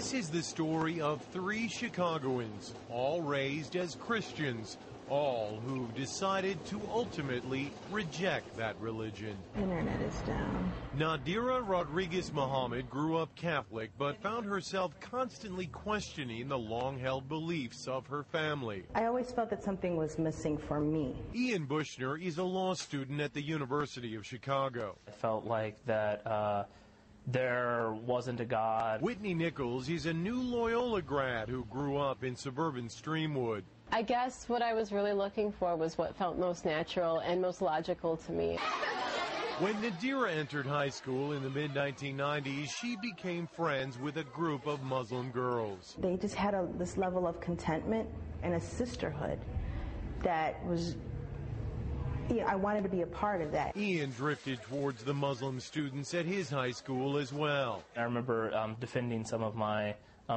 This is the story of 3 Chicagoans, all raised as Christians, all who decided to ultimately reject that religion. Internet is down. Nadira Rodriguez Muhammad grew up Catholic, but found herself constantly questioning the long-held beliefs of her family. I always felt that something was missing for me. Ian Bushner is a law student at the University of Chicago. I felt like that there wasn't a God. Whitney Nichols is a new Loyola grad who grew up in suburban Streamwood. I guess what I was really looking for was what felt most natural and most logical to me. When Nadira entered high school in the mid-1990s, she became friends with a group of Muslim girls. They just had this level of contentment and a sisterhood that was, I wanted to be a part of that. Ian drifted towards the Muslim students at his high school as well. I remember defending some of my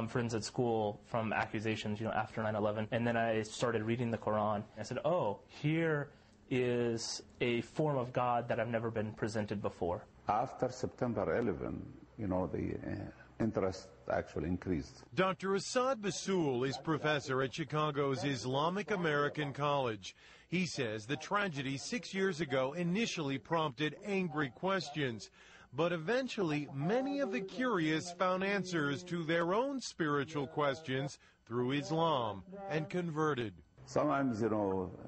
friends at school from accusations, after 9/11. And then I started reading the Quran. I said, oh, here is a form of God that I've never been presented before. After September 11, the interest actually increased. Dr. Assad Basul is professor at Chicago's Islamic American College. He says the tragedy 6 years ago initially prompted angry questions, but eventually many of the curious found answers to their own spiritual questions through Islam and converted. Sometimes,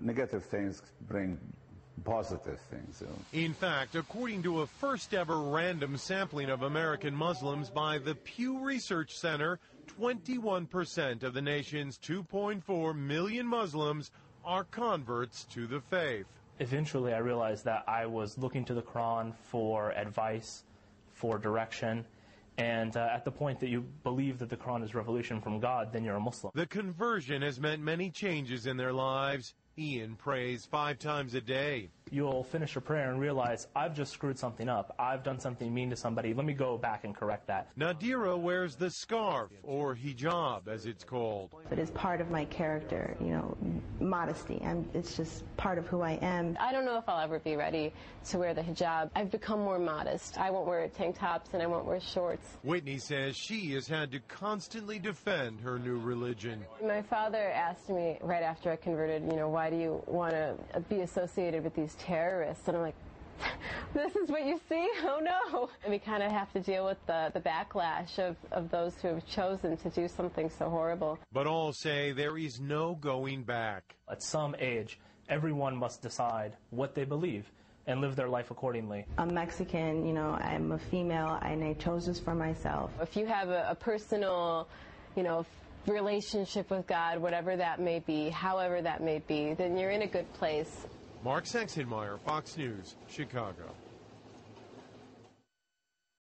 negative things bring positive things. In fact, according to a first-ever random sampling of American Muslims by the Pew Research Center, 21% of the nation's 2.4 million Muslims are converts to the faith. Eventually, I realized that I was looking to the Quran for advice, for direction, and at the point that you believe that the Quran is revelation from God, then you're a Muslim. The conversion has meant many changes in their lives. Ian prays 5 times a day. You'll finish a prayer and realize, I've just screwed something up. I've done something mean to somebody. Let me go back and correct that. Nadira wears the scarf, or hijab as it's called. It is part of my character, modesty. It's just part of who I am. I don't know if I'll ever be ready to wear the hijab. I've become more modest. I won't wear tank tops and I won't wear shorts. Whitney says she has had to constantly defend her new religion. My father asked me right after I converted, why do you want to be associated with these terrorists? And I'm like, this is what you see? Oh no. And we kind of have to deal with the backlash of those who have chosen to do something so horrible. But all say there is no going back. At some age, everyone must decide what they believe and live their life accordingly. I'm Mexican, I'm a female, and I chose this for myself. If you have a personal, relationship with God, whatever that may be, however that may be, then you're in a good place. Mark Sexenmeyer, Fox News, Chicago.